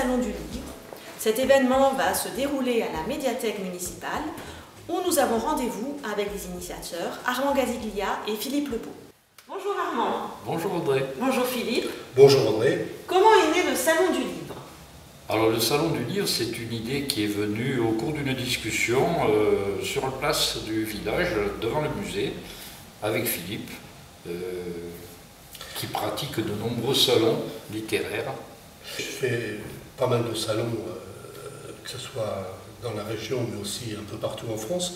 Salon du Livre. Cet événement va se dérouler à la médiathèque municipale où nous avons rendez-vous avec les initiateurs Armand Gaziglia et Philippe Lebeau. Bonjour Armand. Bonjour Audrey. Bonjour Philippe. Bonjour Audrey. Comment est né le Salon du Livre? Alors le Salon du Livre, c'est une idée qui est venue au cours d'une discussion sur la place du village, devant le musée, avec Philippe, qui pratique de nombreux salons littéraires. Je fais pas mal de salons, que ce soit dans la région, mais aussi un peu partout en France.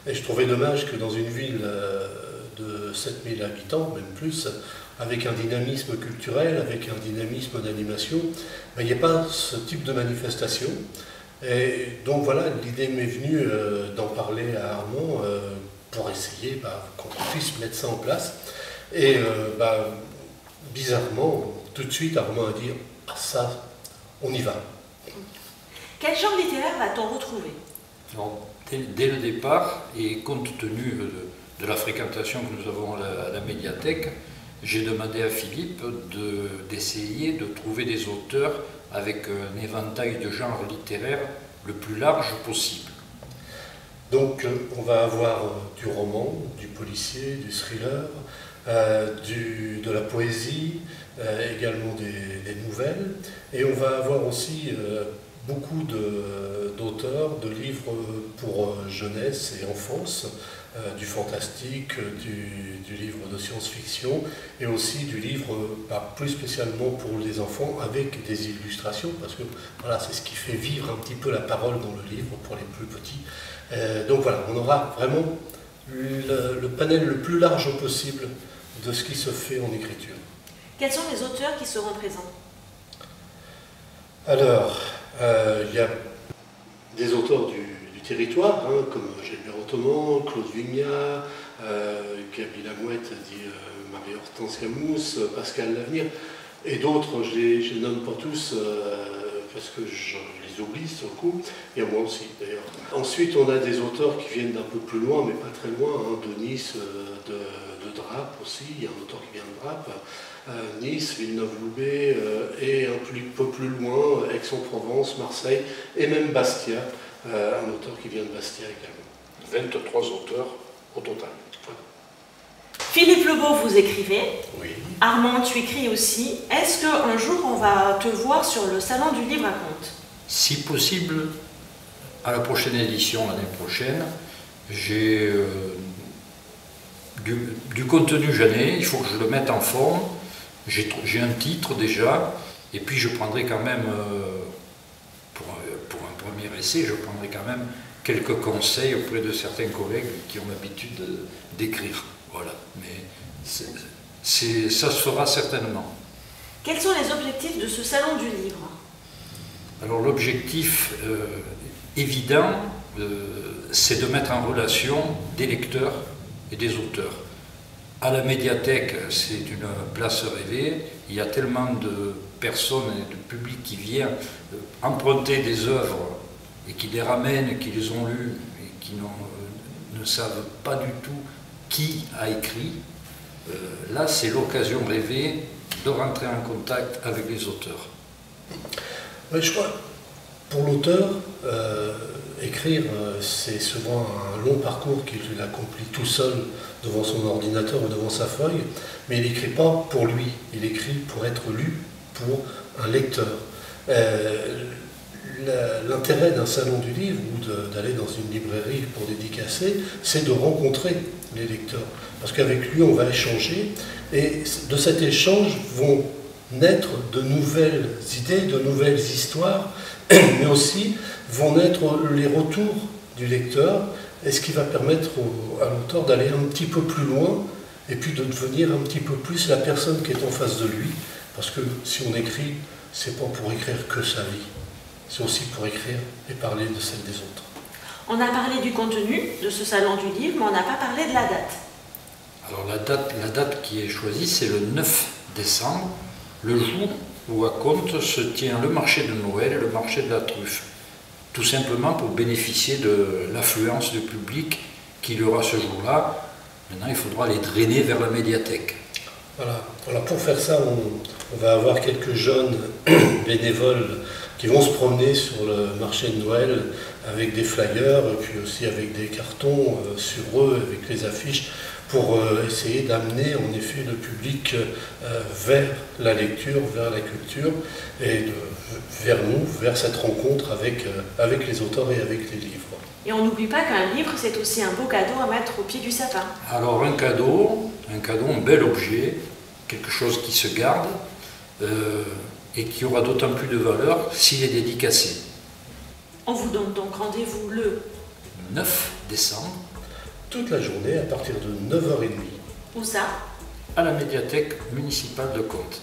Et je trouvais dommage que dans une ville de 7000 habitants, même plus, avec un dynamisme culturel, avec un dynamisme d'animation, il n'y ait pas ce type de manifestation. Et donc voilà, l'idée m'est venue d'en parler à Armand pour essayer qu'on puisse mettre ça en place. Et bizarrement, tout de suite, Armand a dit « Ah ça, on y va ». Quel genre littéraire va-t-on retrouver? Alors, dès le départ, et compte tenu de la fréquentation que nous avons à la médiathèque, j'ai demandé à Philippe d'essayer de trouver des auteurs avec un éventail de genres littéraires le plus large possible. Donc on va avoir du roman, du policier, du thriller, de la poésie, également des nouvelles, et on va avoir aussi beaucoup d'auteurs, de livres pour jeunesse et enfance, du fantastique, du livre de science-fiction, et aussi du livre plus spécialement pour les enfants avec des illustrations, parce que voilà, c'est ce qui fait vivre un petit peu la parole dans le livre pour les plus petits. Donc voilà, on aura vraiment le panel le plus large possible de ce qui se fait en écriture. Quels sont les auteurs qui seront présents? Alors, il y a des auteurs du territoire, comme Gilbert Ottoman, Claude Vigna, Gaby Lamouette, dit Marie-Hortense Camous, Pascal Lavenir, et d'autres, je les nomme pas tous parce que je les oublie sur le coup, il y a moi aussi d'ailleurs. Ensuite, on a des auteurs qui viennent d'un peu plus loin, mais pas très loin, de Nice, de Drape aussi, il y a un auteur qui vient de Drape, Nice, Villeneuve-Loubet, et un peu plus loin, Aix-en-Provence, Marseille, et même Bastia, un auteur qui vient de Bastia également. 23 auteurs au total. Voilà. Philippe Lebeau, vous écrivez. Oui. Armand, tu écris aussi. Est-ce qu'un jour on va te voir sur le Salon du Livre à Contes? Si possible, à la prochaine édition, l'année prochaine, j'ai du contenu jeune, il faut que je le mette en forme. J'ai un titre déjà, et puis je prendrai quand même, pour un premier essai, je prendrai quand même quelques conseils auprès de certains collègues qui ont l'habitude d'écrire. Voilà, mais ça se fera certainement. Quels sont les objectifs de ce Salon du Livre? Alors l'objectif évident, c'est de mettre en relation des lecteurs et des auteurs. À la médiathèque, c'est une place rêvée. Il y a tellement de personnes et de public qui viennent emprunter des œuvres et qui les ramènent, qui les ont lues et qui ne savent pas du tout qui a écrit. Là, c'est l'occasion rêvée de rentrer en contact avec les auteurs. Oui, je crois, pour l'auteur, écrire, c'est souvent un long parcours qu'il accomplit tout seul devant son ordinateur ou devant sa feuille, mais il n'écrit pas pour lui, il écrit pour être lu pour un lecteur. L'intérêt d'un salon du livre ou d'aller dans une librairie pour dédicacer, c'est de rencontrer les lecteurs. Parce qu'avec lui, on va échanger, et de cet échange vont naître de nouvelles idées, de nouvelles histoires, mais aussi vont naître les retours du lecteur, et ce qui va permettre à l'auteur d'aller un petit peu plus loin, et puis de devenir un petit peu plus la personne qui est en face de lui. Parce que si on écrit, c'est pas pour écrire que sa vie, c'est aussi pour écrire et parler de celle des autres. On a parlé du contenu de ce salon du livre, mais on n'a pas parlé de la date. Alors la date qui est choisie, c'est le 9 décembre, le jour où à Contes se tient le marché de Noël et le marché de la truffe. Tout simplement pour bénéficier de l'affluence du public qu'il y aura ce jour-là. Maintenant, il faudra les drainer vers la médiathèque. Voilà. Alors pour faire ça, on va avoir quelques jeunes bénévoles qui vont se promener sur le marché de Noël avec des flyers et puis aussi avec des cartons sur eux, avec les affiches, pour essayer d'amener en effet le public vers la lecture, vers la culture et vers nous, vers cette rencontre avec les auteurs et avec les livres. Et on n'oublie pas qu'un livre, c'est aussi un beau cadeau à mettre au pied du sapin. Alors un cadeau, un bel objet, quelque chose qui se garde et qui aura d'autant plus de valeur s'il est dédicacé. On vous donne donc rendez-vous le 9 décembre. Toute la journée à partir de 9h30. Où ça? À la médiathèque municipale de Contes.